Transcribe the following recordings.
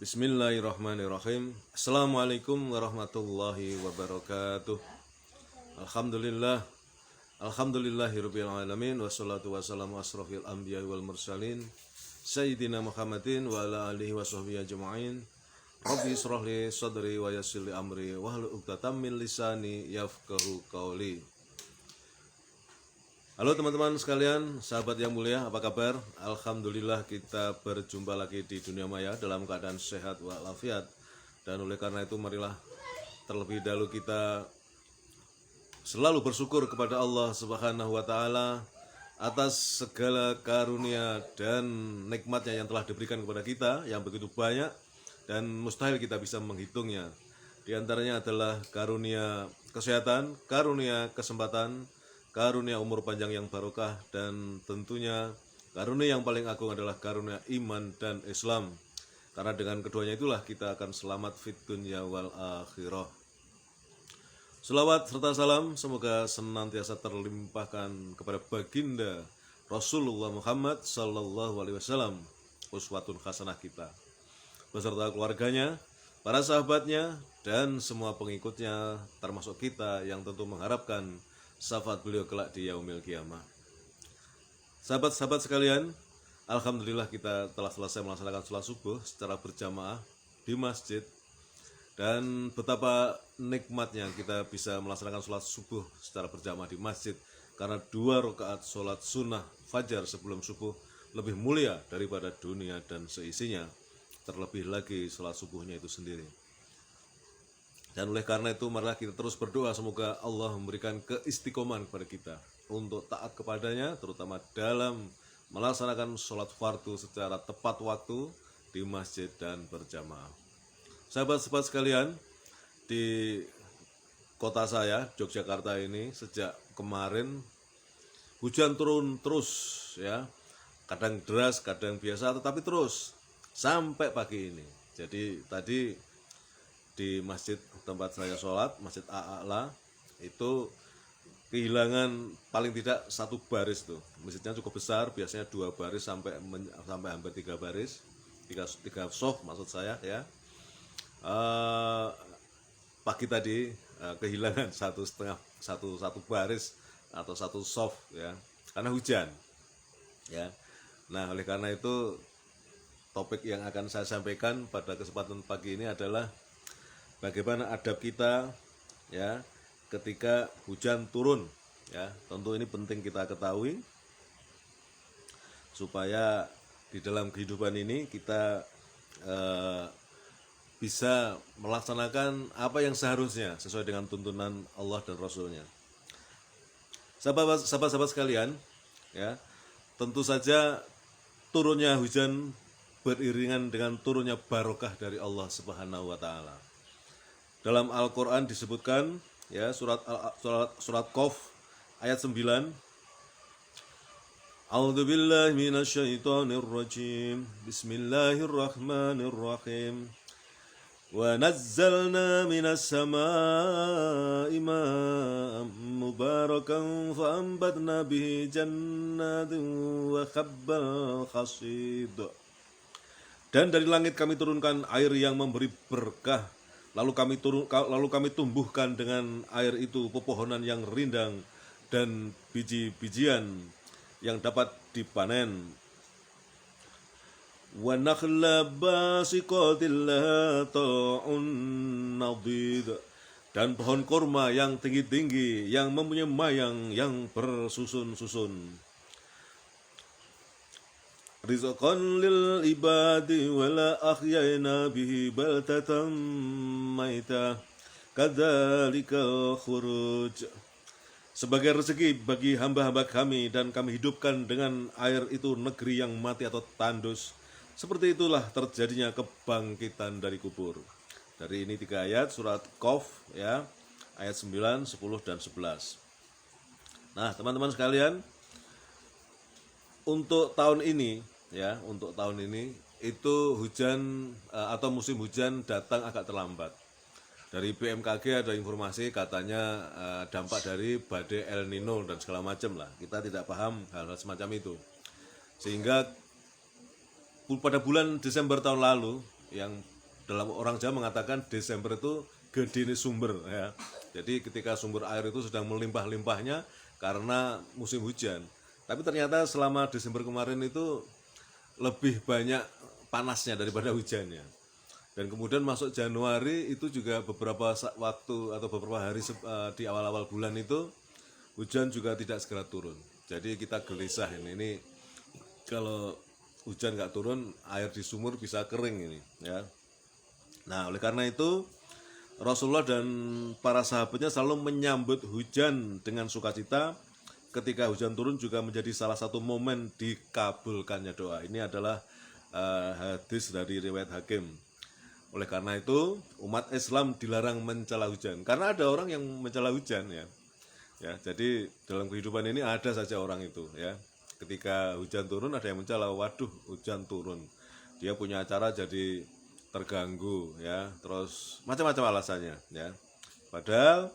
Bismillahirrahmanirrahim. Assalamualaikum warahmatullahi wabarakatuh. Alhamdulillah. Alhamdulillahirabbil alamin wassalatu wassalamu asrofil anbiya wal mursalin sayyidina Muhammadin wa ala alihi washabbihi ajma'in. Rabbi israh li sadri wa yassir li amri wahlul 'uqdatam min lisani yafqahu qawli. Halo teman-teman sekalian, sahabat yang mulia, apa kabar? Alhamdulillah kita berjumpa lagi di dunia maya dalam keadaan sehat walafiat. Dan oleh karena itu marilah terlebih dahulu kita selalu bersyukur kepada Allah Subhanahu wa taala atas segala karunia dan nikmatnya yang telah diberikan kepada kita yang begitu banyak dan mustahil kita bisa menghitungnya. Di antaranya adalah karunia kesehatan, karunia kesempatan, karunia umur panjang yang barokah, dan tentunya karunia yang paling agung adalah karunia iman dan Islam. Karena dengan keduanya itulah kita akan selamat fit dunya wal akhirah. Selawat serta salam semoga senantiasa terlimpahkan kepada baginda Rasulullah Muhammad sallallahu alaihi wasallam, uswatun hasanah kita, beserta keluarganya, para sahabatnya, dan semua pengikutnya, termasuk kita yang tentu mengharapkan syafaat beliau kelak di yaumil qiyamah. Sahabat-sahabat sekalian, alhamdulillah kita telah selesai melaksanakan sholat subuh secara berjamaah di masjid. Dan betapa nikmatnya kita bisa melaksanakan sholat subuh secara berjamaah di masjid, karena 2 rakaat sholat sunnah fajar sebelum subuh lebih mulia daripada dunia dan seisinya, terlebih lagi sholat subuhnya itu sendiri. Dan oleh karena itu marilah kita terus berdoa semoga Allah memberikan keistiqomahan kepada kita untuk taat kepadanya, terutama dalam melaksanakan sholat fardu secara tepat waktu di masjid dan berjamaah. Sahabat-sahabat sekalian, di kota saya, Yogyakarta ini, sejak kemarin hujan turun terus ya. Kadang deras, kadang biasa, tetapi terus sampai pagi ini. Jadi tadi di masjid tempat saya sholat, Masjid A'la, itu kehilangan paling tidak 1 baris tuh. Masjidnya cukup besar, biasanya 2 baris sampai hampir 3 baris, 3 sof maksud saya ya. Pagi tadi kehilangan satu baris atau 1 sof ya, karena hujan ya. Nah oleh karena itu topik yang akan saya sampaikan pada kesempatan pagi ini adalah bagaimana adab kita ya ketika hujan turun ya. Tentu ini penting kita ketahui supaya di dalam kehidupan ini kita bisa melaksanakan apa yang seharusnya sesuai dengan tuntunan Allah dan Rasulnya. Sahabat-sahabat sekalian ya, tentu saja turunnya hujan beriringan dengan turunnya barokah dari Allah Subhanahu wa taala. Dalam Al-Quran disebutkan ya, surat Qaf ayat 9. A'udzubillahi minasyaitonirrajim. Bismillahirrahmanirrahim. Wa nazzalna minas samaa'i ma'an mubarakan fa ambatna bihi jannatin wa habbal hasid. Dan dari langit kami turunkan air yang memberi berkah, lalu kami tumbuhkan dengan air itu pepohonan yang rindang dan biji-bijian yang dapat dipanen. Wa nakhla basiqatil laha ta'un nadid. Dan pohon kurma yang tinggi-tinggi yang mempunyai mayang yang bersusun-susun. Rizqan lil ibadi wala ahyayna bihi baltatan maita kadzalikal khuruj. Sebagai rezeki bagi hamba-hamba kami, dan kami hidupkan dengan air itu negeri yang mati atau tandus. Seperti itulah terjadinya kebangkitan dari kubur. Dari ini 3 ayat surat Qaf ya, ayat 9, 10 dan 11. Nah, teman-teman sekalian, untuk tahun ini ya, untuk tahun ini itu hujan atau musim hujan datang agak terlambat. Dari BMKG ada informasi katanya dampak dari badai El Nino dan segala macam lah. Kita tidak paham hal-hal semacam itu. Sehingga pada bulan Desember tahun lalu yang dalam orang Jawa mengatakan Desember itu gedene sumber ya. Jadi ketika sumber air itu sedang melimpah-limpahnya karena musim hujan. Tapi ternyata selama Desember kemarin itu lebih banyak panasnya daripada hujannya. Dan kemudian masuk Januari itu juga beberapa waktu atau beberapa hari di awal-awal bulan itu hujan juga tidak segera turun. Jadi kita gelisah ini kalau hujan nggak turun, air di sumur bisa kering ini ya. Nah, oleh karena itu Rasulullah dan para sahabatnya selalu menyambut hujan dengan sukacita. Ketika hujan turun juga menjadi salah satu momen dikabulkannya doa. Ini adalah hadis dari riwayat Hakim. Oleh karena itu umat Islam dilarang mencela hujan, karena ada orang yang mencela hujan ya. Ya, jadi dalam kehidupan ini ada saja orang itu ya. Ketika hujan turun ada yang mencela, waduh hujan turun. Dia punya acara jadi terganggu ya, terus macam-macam alasannya ya. Padahal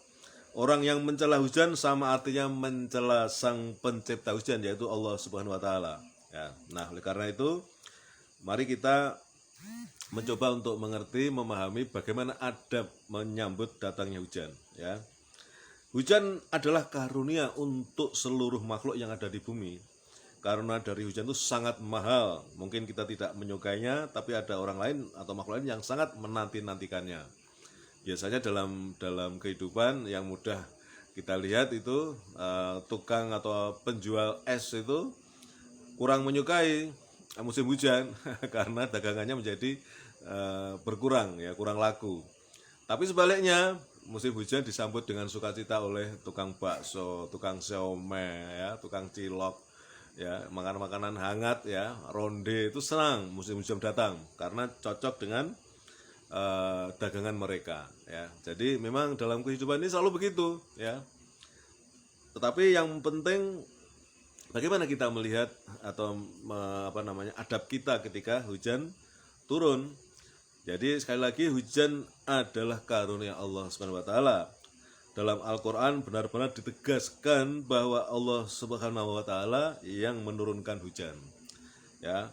orang yang mencela hujan sama artinya mencela sang pencipta hujan, yaitu Allah Subhanahu wa taala ya. Nah, oleh karena itu mari kita mencoba untuk mengerti, memahami bagaimana adab menyambut datangnya hujan ya. Hujan adalah karunia untuk seluruh makhluk yang ada di bumi. Karena dari hujan itu sangat mahal. Mungkin kita tidak menyukainya, tapi ada orang lain atau makhluk lain yang sangat menanti-nantikannya. Biasanya dalam kehidupan yang mudah kita lihat itu tukang atau penjual es itu kurang menyukai musim hujan karena dagangannya menjadi berkurang ya, kurang laku. Tapi sebaliknya musim hujan disambut dengan sukacita oleh tukang bakso, tukang siomay ya, tukang cilok ya, makanan-makanan hangat ya, ronde itu senang musim hujan datang karena cocok dengan dagangan mereka ya. Jadi memang dalam kehidupan ini selalu begitu ya. Tetapi yang penting bagaimana kita melihat atau adab kita ketika hujan turun. Jadi sekali lagi hujan adalah karunia Allah Subhanahu wa taala. Dalam Al-Qur'an benar-benar ditegaskan bahwa Allah Subhanahu wa taala yang menurunkan hujan. Ya.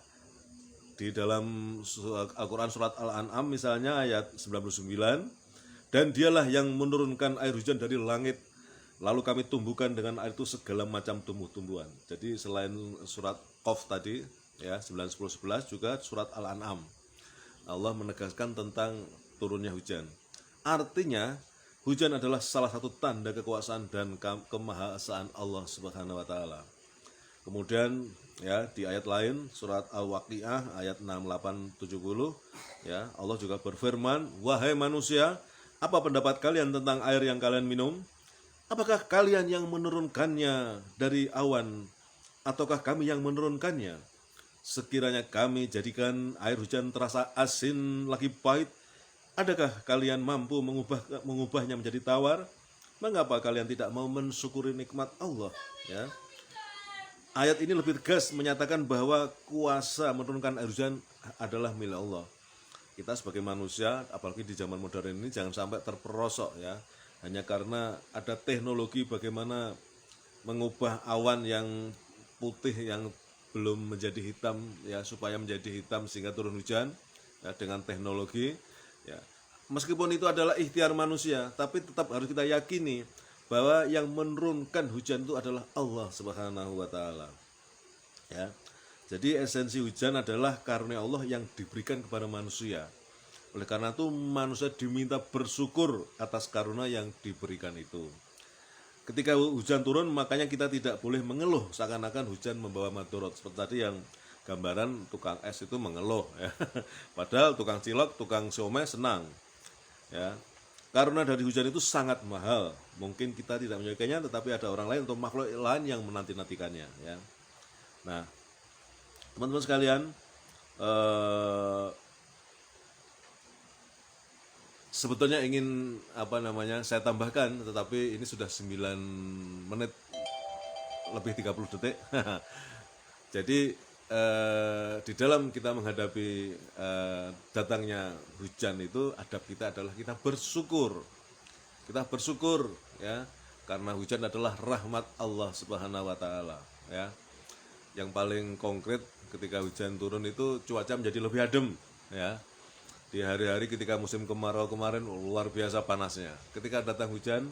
Di dalam Al-Qur'an surat Al-An'am misalnya ayat 99, dan dialah yang menurunkan air hujan dari langit, lalu kami tumbuhkan dengan air itu segala macam tumbuh-tumbuhan. Jadi selain surat Qaf tadi ya 9, 10, 11 juga surat Al-An'am Allah menegaskan tentang turunnya hujan. Artinya hujan adalah salah satu tanda kekuasaan dan kemahasaan Allah Subhanahu wa taala. Kemudian ya di ayat lain surat Al-Waqiah ayat 6, 8, 70 ya, Allah juga berfirman, "Wahai manusia, apa pendapat kalian tentang air yang kalian minum? Apakah kalian yang menurunkannya dari awan ataukah kami yang menurunkannya? Sekiranya kami jadikan air hujan terasa asin lagi pahit, adakah kalian mampu mengubahnya menjadi tawar? Mengapa kalian tidak mau mensyukuri nikmat Allah?" Ya. Ayat ini lebih tegas menyatakan bahwa kuasa menurunkan air hujan adalah milik Allah. Kita sebagai manusia, apalagi di zaman modern ini, jangan sampai terperosok ya, hanya karena ada teknologi bagaimana mengubah awan yang putih yang belum menjadi hitam ya supaya menjadi hitam sehingga turun hujan ya, dengan teknologi ya. Meskipun itu adalah ikhtiar manusia, tapi tetap harus kita yakini bahwa yang menurunkan hujan itu adalah Allah Subhanahu wa taala. Ya. Jadi esensi hujan adalah karunia Allah yang diberikan kepada manusia. Oleh karena itu manusia diminta bersyukur atas karunia yang diberikan itu. Ketika hujan turun, makanya kita tidak boleh mengeluh seakan-akan hujan membawa madorot. Seperti tadi yang gambaran tukang es itu mengeluh ya. Padahal tukang cilok, tukang siomay senang ya. Karena dari hujan itu sangat mahal. Mungkin kita tidak menyukainya, tetapi ada orang lain atau makhluk lain yang menanti-nantikannya ya. Nah, teman-teman sekalian, sebetulnya ingin saya tambahkan, tetapi ini sudah 9 menit lebih 30 detik. Jadi di dalam kita menghadapi datangnya hujan itu, adab kita adalah kita bersyukur. Kita bersyukur ya, karena hujan adalah rahmat Allah Subhanahu wa taala ya. Yang paling konkret ketika hujan turun itu cuaca menjadi lebih adem ya. Di hari-hari ketika musim kemarau kemarin luar biasa panasnya. Ketika datang hujan,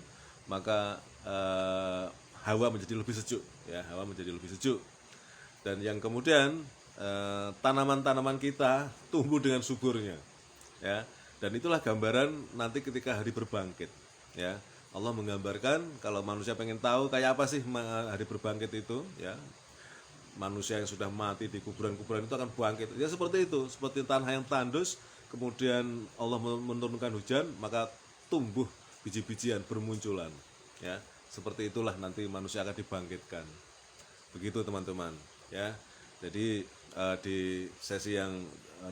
maka hawa menjadi lebih sejuk, ya, hawa menjadi lebih sejuk. Dan yang kemudian tanaman-tanaman kita tumbuh dengan suburnya, ya. Dan itulah gambaran nanti ketika hari berbangkit, ya. Allah menggambarkan kalau manusia pengen tahu kayak apa sih hari berbangkit itu, ya. Manusia yang sudah mati di kuburan-kuburan itu akan bangkit. Ya seperti itu, seperti tanah yang tandus, kemudian Allah menurunkan hujan, maka tumbuh biji-bijian bermunculan. Ya, seperti itulah nanti manusia akan dibangkitkan. Begitu teman-teman. Ya, jadi di sesi yang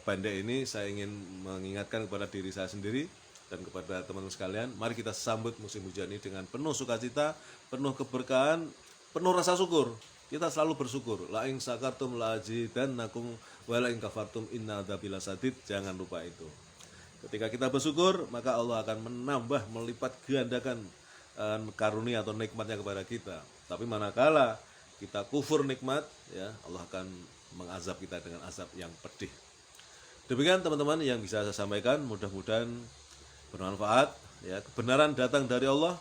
pendek ini saya ingin mengingatkan kepada diri saya sendiri dan kepada teman-teman sekalian, mari kita sambut musim hujan ini dengan penuh sukacita, penuh keberkahan, penuh rasa syukur. Kita selalu bersyukur. La in sakartum la azidannakum wa la in kafartum inna adzabi lasadid. Jangan lupa itu. Ketika kita bersyukur, maka Allah akan menambah, melipat gandakan karunia atau nikmatnya kepada kita. Tapi manakala kita kufur nikmat, ya, Allah akan mengazab kita dengan azab yang pedih. Demikian teman-teman yang bisa saya sampaikan, mudah-mudahan bermanfaat, ya. Kebenaran datang dari Allah,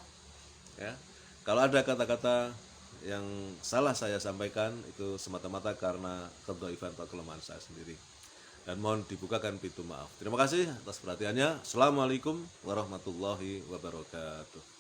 ya. Kalau ada kata-kata yang salah saya sampaikan itu semata-mata karena kedhaifan atau kelemahan saya sendiri. Dan mohon dibukakan pintu maaf. Terima kasih atas perhatiannya. Assalamualaikum warahmatullahi wabarakatuh.